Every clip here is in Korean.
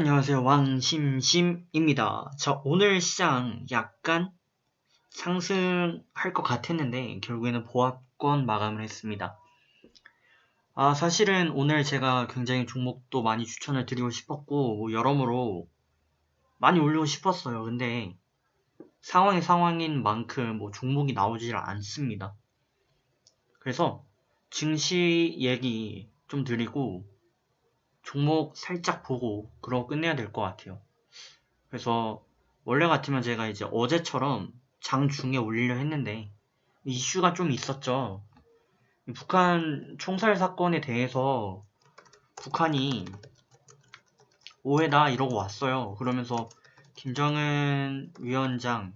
안녕하세요. 왕심심입니다. 자, 오늘 시장 약간 상승할 것 같았는데 결국에는 보합권 마감을 했습니다. 사실은 오늘 제가 굉장히 종목도 많이 추천을 드리고 싶었고 여러모로 많이 올리고 싶었어요. 근데 상황이 상황인 만큼 종목이 나오질 않습니다. 그래서 증시 얘기 좀 드리고 종목 살짝 보고 그러고 끝내야 될 것 같아요. 그래서 원래 같으면 제가 이제 어제처럼 장중에 올리려 했는데 이슈가 좀 있었죠. 북한 총살 사건에 대해서 북한이 오해다 이러고 왔어요. 그러면서 김정은 위원장의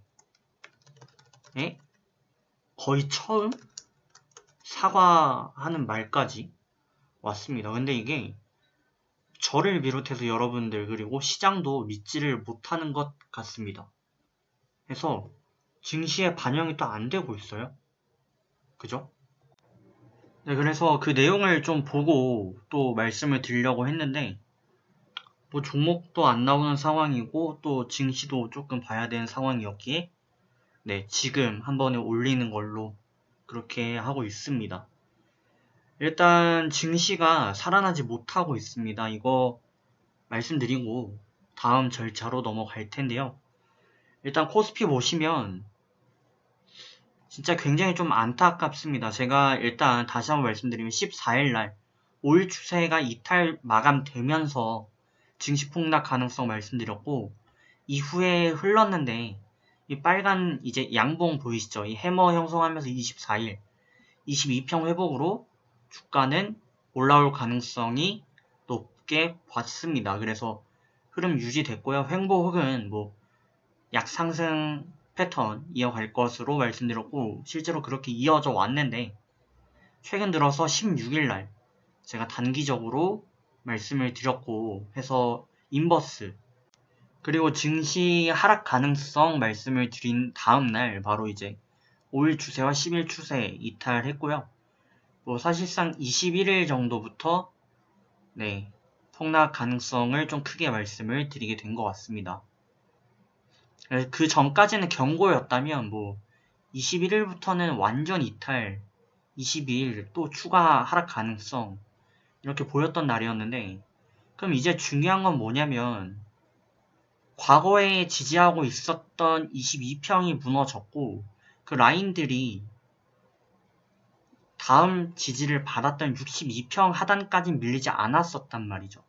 거의 처음 사과하는 말까지 왔습니다. 근데 이게 저를 비롯해서 여러분들 그리고 시장도 믿지를 못하는 것 같습니다. 그래서 증시에 반영이 또 안 되고 있어요. 그죠? 네, 그래서 그 내용을 좀 보고 또 말씀을 드리려고 했는데 종목도 안 나오는 상황이고 또 증시도 조금 봐야 되는 상황이었기에 네, 지금 한 번에 올리는 걸로 그렇게 하고 있습니다. 일단 증시가 살아나지 못하고 있습니다. 이거 말씀드리고 다음 절차로 넘어갈 텐데요. 일단 코스피 보시면 진짜 굉장히 좀 안타깝습니다. 제가 일단 다시 한번 말씀드리면 14일날 5일 추세가 이탈 마감되면서 증시 폭락 가능성 말씀드렸고 이후에 흘렀는데 이 빨간 이제 양봉 보이시죠? 이 해머 형성하면서 24일 22평 회복으로 주가는 올라올 가능성이 높게 봤습니다. 그래서 흐름 유지됐고요. 횡보 혹은 약상승 패턴 이어갈 것으로 말씀드렸고 실제로 그렇게 이어져 왔는데 최근 들어서 16일날 제가 단기적으로 말씀을 드렸고 해서 인버스 그리고 증시 하락 가능성 말씀을 드린 다음날 바로 이제 5일 추세와 10일 추세 이탈했고요. 사실상 21일 정도부터 네, 폭락 가능성을 좀 크게 말씀을 드리게 된 것 같습니다. 그 전까지는 경고였다면 21일부터는 완전 이탈, 22일 또 추가 하락 가능성 이렇게 보였던 날이었는데 그럼 이제 중요한 건 뭐냐면 과거에 지지하고 있었던 22평이 무너졌고 그 라인들이 다음 지지를 받았던 62평 하단까지 밀리지 않았었단 말이죠.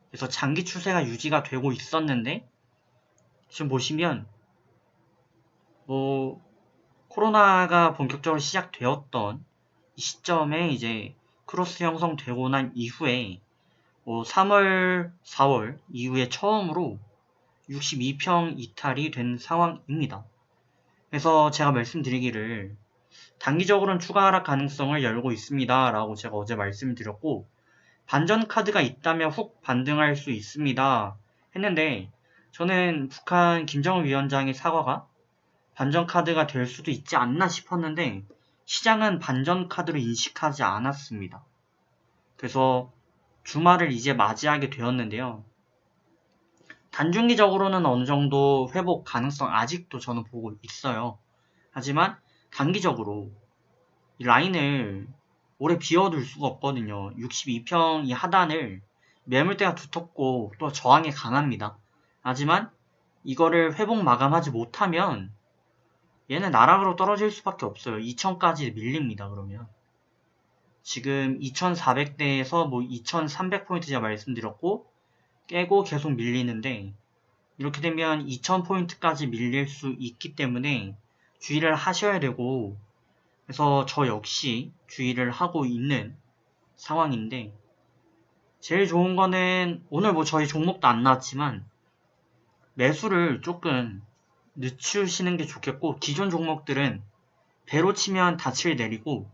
그래서 장기 추세가 유지가 되고 있었는데 지금 보시면 코로나가 본격적으로 시작되었던 이 시점에 이제 크로스 형성되고 난 이후에 3월, 4월 이후에 처음으로 62평 이탈이 된 상황입니다. 그래서 제가 말씀드리기를 단기적으로는 추가 하락 가능성을 열고 있습니다 라고 제가 어제 말씀드렸고 반전 카드가 있다면 훅 반등할 수 있습니다 했는데 저는 북한 김정은 위원장의 사과가 반전 카드가 될 수도 있지 않나 싶었는데 시장은 반전 카드로 인식하지 않았습니다. 그래서 주말을 이제 맞이하게 되었는데요. 단중기적으로는 어느 정도 회복 가능성 아직도 저는 보고 있어요. 하지만 단기적으로 이 라인을 오래 비워둘 수가 없거든요. 62평 이 하단을 매물대가 두텁고 또 저항이 강합니다. 하지만 이거를 회복 마감하지 못하면 얘는 나락으로 떨어질 수밖에 없어요. 2000까지 밀립니다. 그러면 지금 2400대에서 2300포인트 제가 말씀드렸고 깨고 계속 밀리는데 이렇게 되면 2000포인트까지 밀릴 수 있기 때문에 주의를 하셔야 되고 그래서 저 역시 주의를 하고 있는 상황인데 제일 좋은 거는 오늘 저희 종목도 안 나왔지만 매수를 조금 늦추시는 게 좋겠고 기존 종목들은 배로 치면 닻을 내리고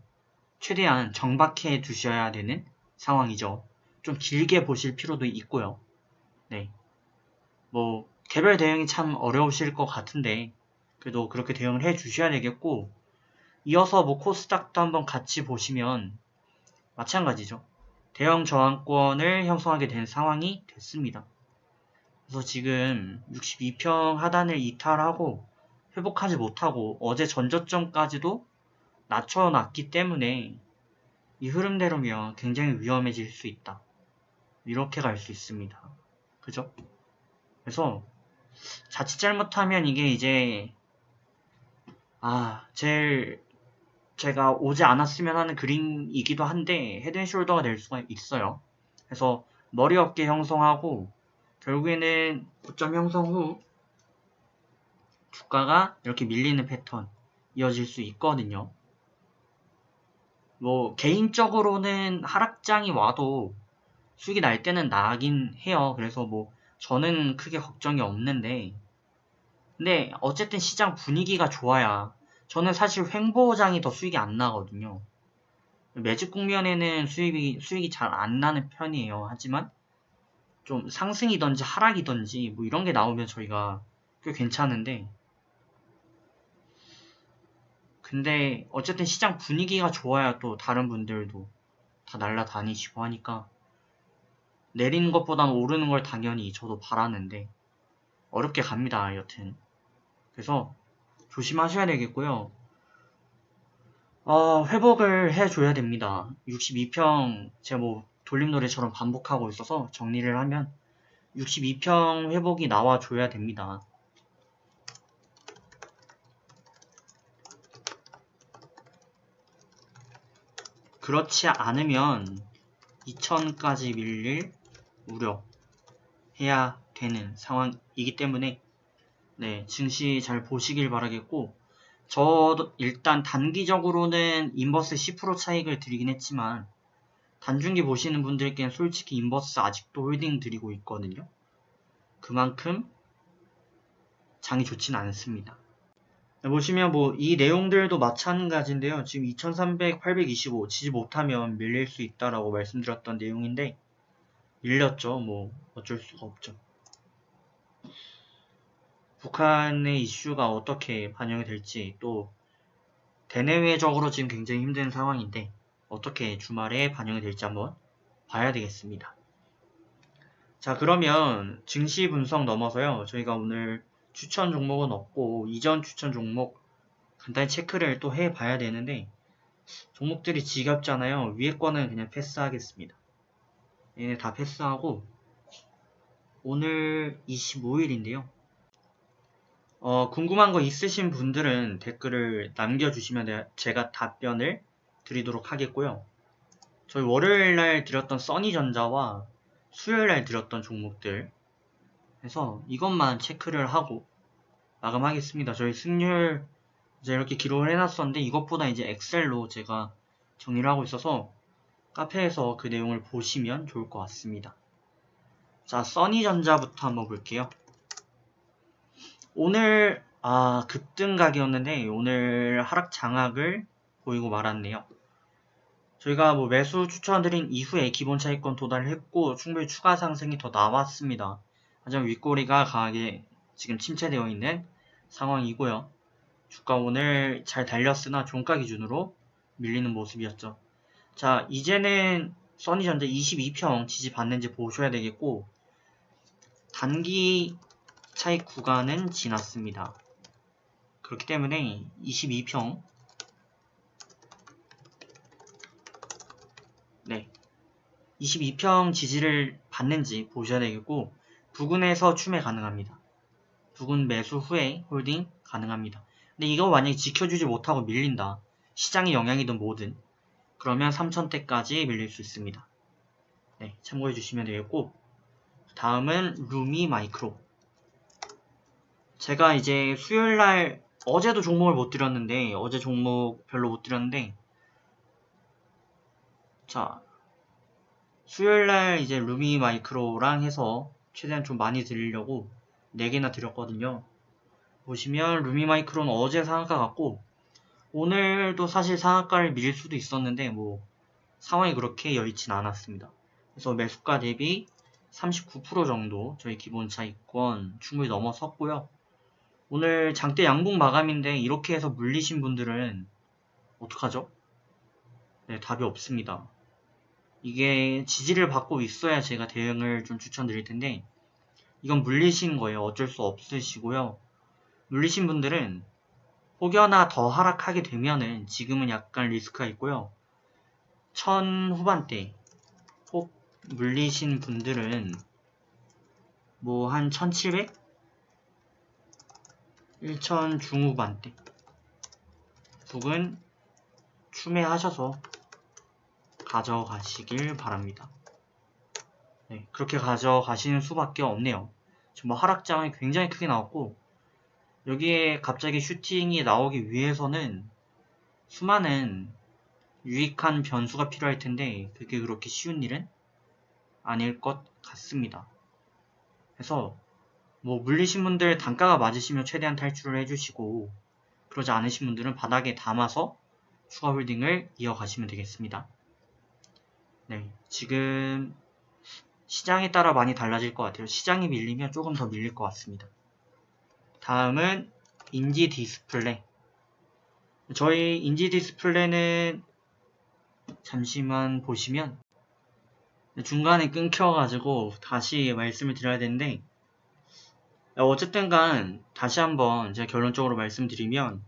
최대한 정박해 두셔야 되는 상황이죠. 좀 길게 보실 필요도 있고요. 네. 개별 대응이 참 어려우실 것 같은데 그래도 그렇게 대응을 해 주셔야 되겠고 이어서 코스닥도 한번 같이 보시면 마찬가지죠. 대형 저항권을 형성하게 된 상황이 됐습니다. 그래서 지금 62평 하단을 이탈하고 회복하지 못하고 어제 전저점까지도 낮춰놨기 때문에 이 흐름대로면 굉장히 위험해질 수 있다. 이렇게 갈 수 있습니다. 그죠? 그래서 자칫 잘못하면 이게 이제 제가 오지 않았으면 하는 그림이기도 한데 헤드앤숄더가 될 수가 있어요. 그래서 머리 어깨 형성하고 결국에는 고점 형성 후 주가가 이렇게 밀리는 패턴 이어질 수 있거든요. 뭐 개인적으로는 하락장이 와도 수익이 날 때는 나긴 해요. 그래서 뭐 저는 크게 걱정이 없는데 근데 어쨌든 시장 분위기가 좋아야 저는 사실 횡보장이 더 수익이 안 나거든요. 매집 국면에는 수익이 잘 안 나는 편이에요. 하지만 좀 상승이든지 하락이든지 뭐 이런 게 나오면 저희가 꽤 괜찮은데 근데 어쨌든 시장 분위기가 좋아야 또 다른 분들도 다 날라다니시고 하니까 내리는 것보단 오르는 걸 당연히 저도 바라는데 어렵게 갑니다. 여튼 그래서 조심하셔야 되겠고요. 회복을 해줘야 됩니다. 62평 제가 뭐 돌림노래처럼 반복하고 있어서 정리를 하면 62평 회복이 나와줘야 됩니다. 그렇지 않으면 2000까지 밀릴 우려해야 되는 상황이기 때문에 네, 증시 잘 보시길 바라겠고 저도 일단 단기적으로는 인버스 10% 차익을 드리긴 했지만 단중기 보시는 분들께는 솔직히 인버스 아직도 홀딩 드리고 있거든요. 그만큼 장이 좋진 않습니다. 보시면 뭐 이 내용들도 마찬가지인데요. 지금 2300, 825 지지 못하면 밀릴 수 있다라고 말씀드렸던 내용인데 밀렸죠. 뭐 어쩔 수가 없죠. 북한의 이슈가 어떻게 반영이 될지 또 대내외적으로 지금 굉장히 힘든 상황인데 어떻게 주말에 반영이 될지 한번 봐야 되겠습니다. 자, 그러면 증시 분석 넘어서요. 저희가 오늘 추천 종목은 없고 이전 추천 종목 간단히 체크를 또 해봐야 되는데 종목들이 지겹잖아요. 위에 거는 그냥 패스하겠습니다. 얘네 다 패스하고 오늘 25일인데요. 궁금한 거 있으신 분들은 댓글을 남겨주시면 제가 답변을 드리도록 하겠고요. 저희 월요일날 드렸던 써니전자와 수요일날 드렸던 종목들 해서 이것만 체크를 하고 마감하겠습니다. 저희 승률 이제 이렇게 기록을 해놨었는데 이것보다 이제 엑셀로 제가 정리를 하고 있어서 카페에서 그 내용을 보시면 좋을 것 같습니다. 자, 써니전자부터 한번 볼게요. 오늘 급등각이었는데 오늘 하락 장악을 보이고 말았네요. 저희가 뭐 매수 추천드린 이후에 기본 차익권 도달을 했고 충분히 추가 상승이 더 나왔습니다. 하지만 윗꼬리가 강하게 지금 침체되어 있는 상황이고요. 주가 오늘 잘 달렸으나 종가 기준으로 밀리는 모습이었죠. 자, 이제는 써니전자 22평 지지 받는지 보셔야 되겠고 단기 차익 구간은 지났습니다. 그렇기 때문에 22평 22평 지지를 받는지 보셔야 되겠고 부근에서 추매 가능합니다. 부근 매수 후에 홀딩 가능합니다. 근데 이거 만약에 지켜주지 못하고 밀린다. 시장의 영향이든 뭐든 그러면 3000대까지 밀릴 수 있습니다. 네, 참고해 주시면 되겠고 다음은 루미 마이크로. 제가 이제 수요일날 어제도 종목을 못 드렸는데 어제 종목 별로 못 드렸는데 자 수요일날 이제 루미 마이크로랑 해서 최대한 좀 많이 드리려고 4개나 드렸거든요. 보시면 루미 마이크로는 어제 상한가 같고 오늘도 사실 상한가를 밀 수도 있었는데 뭐 상황이 그렇게 여의진 않았습니다. 그래서 매수가 대비 39% 정도 저희 기본 차익권 충분히 넘어섰고요. 오늘 장대 양봉 마감인데 이렇게 해서 물리신 분들은 어떡하죠? 네, 답이 없습니다. 이게 지지를 받고 있어야 제가 대응을 좀 추천드릴 텐데 이건 물리신 거예요. 어쩔 수 없으시고요. 물리신 분들은 혹여나 더 하락하게 되면은 지금은 약간 리스크가 있고요. 1000 후반대 혹 물리신 분들은 뭐 한 1700? 1000 중후반대 북은 추매하셔서 가져가시길 바랍니다. 네, 그렇게 가져가시는 수밖에 없네요. 지금 뭐 하락장이 굉장히 크게 나왔고 여기에 갑자기 슈팅이 나오기 위해서는 수많은 유익한 변수가 필요할 텐데 그게 그렇게 쉬운 일은 아닐 것 같습니다. 그래서 뭐 물리신 분들 단가가 맞으시면 최대한 탈출을 해주시고 그러지 않으신 분들은 바닥에 담아서 추가 홀딩을 이어가시면 되겠습니다. 네, 지금 시장에 따라 많이 달라질 것 같아요. 시장이 밀리면 조금 더 밀릴 것 같습니다. 다음은 인지 디스플레이. 저희 인지 디스플레이는 잠시만 보시면 중간에 끊겨가지고 다시 말씀을 드려야 되는데 어쨌든 간 다시 한번 제가 결론적으로 말씀드리면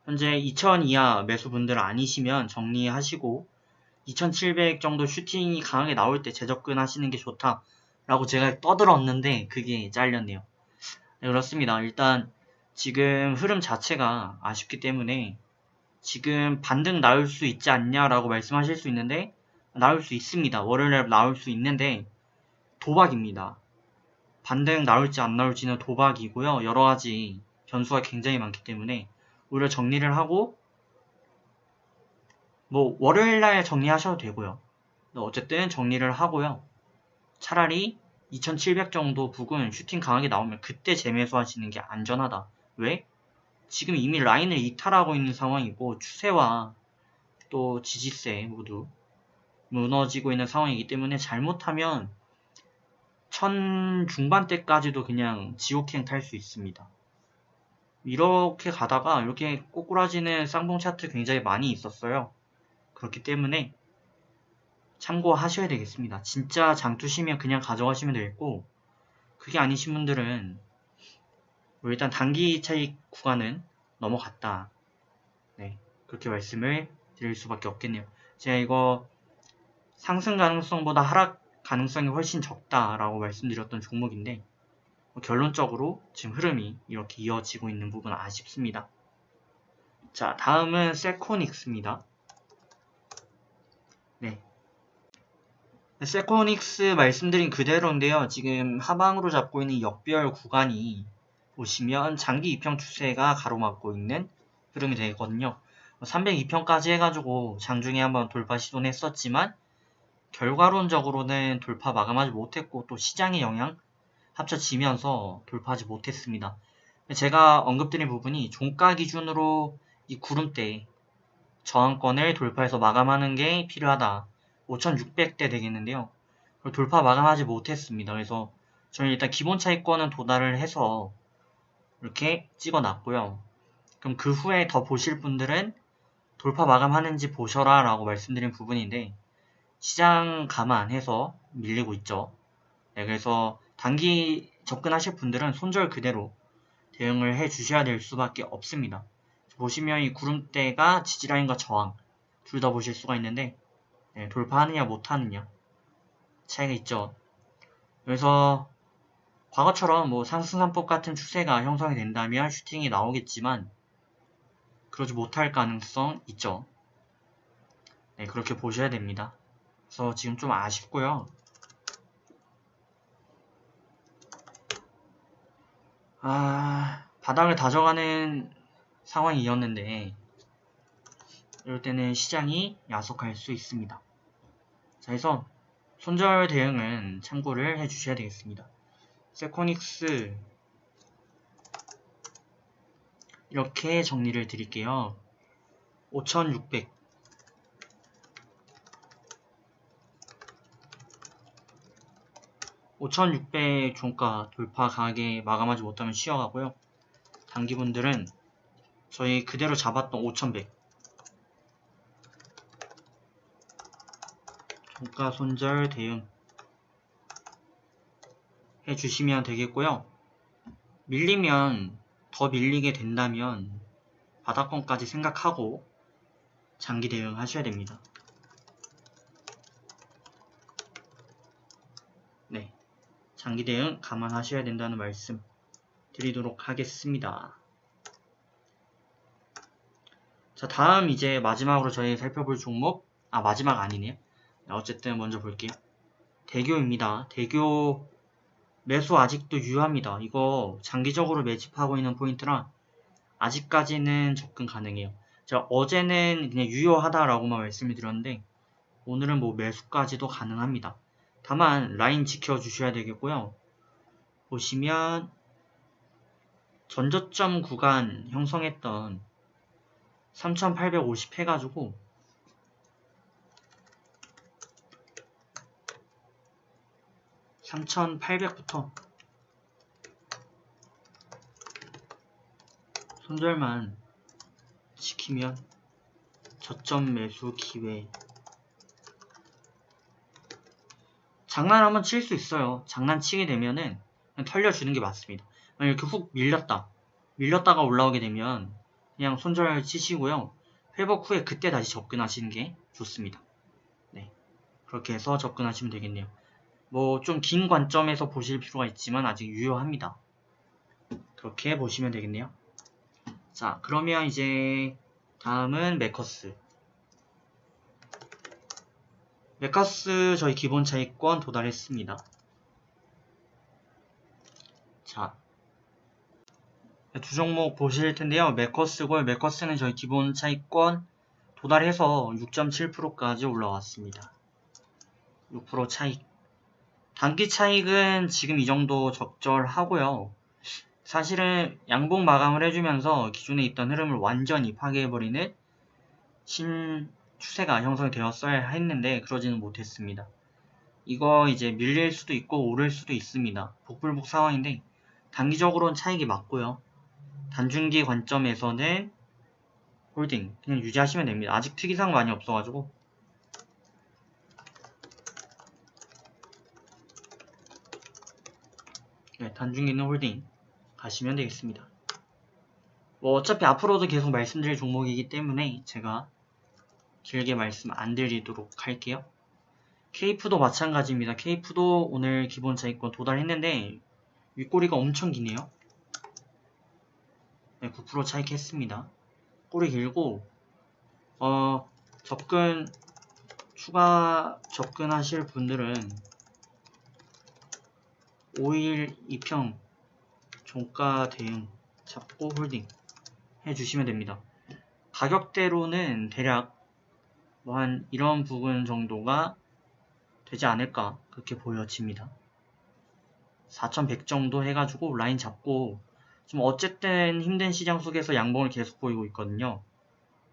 현재 2000 이하 매수분들 아니시면 정리하시고 2700 정도 슈팅이 강하게 나올 때 재접근 하시는 게 좋다라고 제가 떠들었는데 그게 잘렸네요. 네, 그렇습니다. 일단 지금 흐름 자체가 아쉽기 때문에 지금 반등 나올 수 있지 않냐라고 말씀하실 수 있는데 나올 수 있습니다. 월요일에 나올 수 있는데 도박입니다. 반등 나올지 안 나올지는 도박이고요. 여러가지 변수가 굉장히 많기 때문에 오히려 정리를 하고 뭐 월요일날 정리하셔도 되고요. 어쨌든 정리를 하고요. 차라리 2700 정도 부근 슈팅 강하게 나오면 그때 재매수 하시는 게 안전하다. 왜? 지금 이미 라인을 이탈하고 있는 상황이고 추세와 또 지지세 모두 무너지고 있는 상황이기 때문에 잘못하면 1000 중반대까지도 그냥 지옥행 탈 수 있습니다. 이렇게 가다가 이렇게 꼬꾸라지는 쌍봉 차트 굉장히 많이 있었어요. 그렇기 때문에 참고하셔야 되겠습니다. 진짜 장투시면 그냥 가져가시면 되겠고 그게 아니신 분들은 뭐 일단 단기 차익 구간은 넘어갔다. 네, 그렇게 말씀을 드릴 수밖에 없겠네요. 제가 이거 상승 가능성보다 하락 가능성이 훨씬 적다라고 말씀드렸던 종목인데 결론적으로 지금 흐름이 이렇게 이어지고 있는 부분은 아쉽습니다. 자, 다음은 세코닉스입니다. 네, 세코닉스 말씀드린 그대로인데요. 지금 하방으로 잡고 있는 역별 구간이 보시면 장기 이평 추세가 가로막고 있는 흐름이 되거든요. 302평까지 해가지고 장중에 한번 돌파 시도는 했었지만 결과론적으로는 돌파 마감하지 못했고 또 시장의 영향 합쳐지면서 돌파하지 못했습니다. 제가 언급드린 부분이 종가 기준으로 이 구름대 저항권을 돌파해서 마감하는 게 필요하다. 5600대 되겠는데요. 돌파 마감하지 못했습니다. 그래서 저는 일단 기본 차익권은 도달을 해서 이렇게 찍어놨고요. 그럼 그 후에 더 보실 분들은 돌파 마감하는지 보셔라 라고 말씀드린 부분인데 시장 감안해서 밀리고 있죠. 네, 그래서 단기 접근하실 분들은 손절 그대로 대응을 해 주셔야 될 수밖에 없습니다. 보시면 이 구름대가 지지라인과 저항 둘 다 보실 수가 있는데 네, 돌파하느냐 못하느냐 차이가 있죠. 그래서 과거처럼 뭐 상승산법 같은 추세가 형성이 된다면 슈팅이 나오겠지만 그러지 못할 가능성 있죠. 네, 그렇게 보셔야 됩니다. 그래서 지금 좀 아쉽고요. 바닥을 다져가는 상황이었는데 이럴 때는 시장이 야속할 수 있습니다. 자, 그래서 손절 대응은 참고를 해주셔야 되겠습니다. 세코닉스 이렇게 정리를 드릴게요. 5600 5600 종가 돌파 강하게 마감하지 못하면 쉬어가고요. 단기분들은 저희 그대로 잡았던 5100 종가 손절 대응 해주시면 되겠고요. 밀리면 더 밀리게 된다면 바닥권까지 생각하고 장기 대응하셔야 됩니다. 네, 장기 대응 감안하셔야 된다는 말씀 드리도록 하겠습니다. 자, 다음 이제 마지막으로 저희 살펴볼 종목, 마지막 아니네요. 어쨌든 먼저 볼게요. 대교입니다. 대교 매수 아직도 유효합니다. 이거 장기적으로 매집하고 있는 포인트라 아직까지는 접근 가능해요. 제가 어제는 그냥 유효하다라고만 말씀을 드렸는데 오늘은 뭐 매수까지도 가능합니다. 다만 라인 지켜주셔야 되겠고요. 보시면 전저점 구간 형성했던 3850 해가지고 3800부터 손절만 지키면 저점 매수 기회. 장난 한번 칠 수 있어요. 장난치게 되면은 그냥 털려주는 게 맞습니다. 만약 이렇게 훅 밀렸다가 올라오게 되면 그냥 손절 치시고요. 회복 후에 그때 다시 접근하시는 게 좋습니다. 네, 그렇게 해서 접근하시면 되겠네요. 뭐 좀 긴 관점에서 보실 필요가 있지만 아직 유효합니다. 그렇게 보시면 되겠네요. 자, 그러면 이제 다음은 메커스. 메커스 저희 기본 차익권 도달했습니다. 자, 두 종목 보실 텐데요. 메커스고요. 메커스는 저희 기본 차익권 도달해서 6.7%까지 올라왔습니다. 6% 차익. 단기 차익은 지금 이 정도 적절하고요. 사실은 양봉 마감을 해주면서 기존에 있던 흐름을 완전히 파괴해버리는 신추세가 형성이 되었어야 했는데 그러지는 못했습니다. 이거 이제 밀릴 수도 있고 오를 수도 있습니다. 복불복 상황인데 단기적으로는 차익이 맞고요. 단중기 관점에서는 홀딩 그냥 유지하시면 됩니다. 아직 특이사항 많이 없어가지고 네, 단중기는 홀딩 가시면 되겠습니다. 뭐 어차피 앞으로도 계속 말씀드릴 종목이기 때문에 제가 길게 말씀 안 드리도록 할게요. 케이프도 마찬가지입니다. 케이프도 오늘 기본 차익권 도달했는데 윗꼬리가 엄청 기네요. 네, 9% 차익했습니다. 꼬리 길고 추가 접근하실 분들은 5일 2평 종가 대응 잡고 홀딩 해주시면 됩니다. 가격대로는 대략 뭐 한 이런 부분 정도가 되지 않을까 그렇게 보여집니다. 4100 정도 해가지고 라인 잡고 좀 어쨌든 힘든 시장 속에서 양봉을 계속 보이고 있거든요.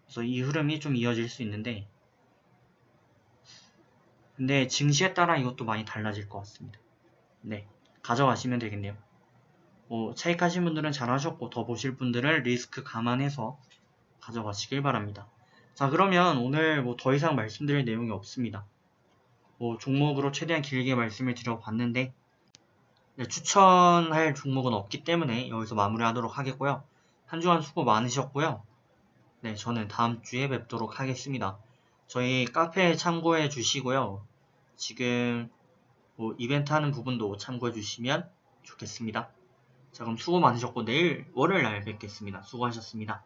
그래서 이 흐름이 좀 이어질 수 있는데 근데 증시에 따라 이것도 많이 달라질 것 같습니다. 네, 가져가시면 되겠네요. 뭐 차익하신 분들은 잘하셨고 더 보실 분들은 리스크 감안해서 가져가시길 바랍니다. 자, 그러면 오늘 뭐 더 이상 말씀드릴 내용이 없습니다. 뭐 종목으로 최대한 길게 말씀을 드려봤는데 네, 추천할 종목은 없기 때문에 여기서 마무리하도록 하겠고요. 한 주간 수고 많으셨고요. 네, 저는 다음 주에 뵙도록 하겠습니다. 저희 카페 참고해 주시고요. 지금 뭐 이벤트 하는 부분도 참고해 주시면 좋겠습니다. 자, 그럼 수고 많으셨고 내일 월요일 날 뵙겠습니다. 수고하셨습니다.